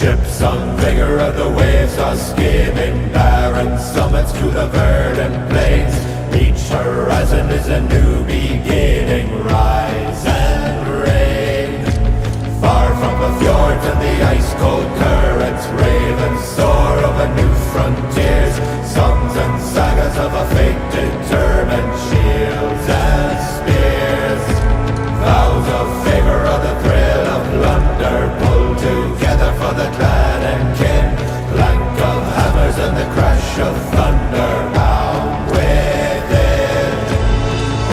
Ships on vigor of the waves are skimming barren summits to the verdant plains. Each horizon is a new beginning. Rise and reign. Far from the fjords and the ice-cold currents, raven soar of a new frontier.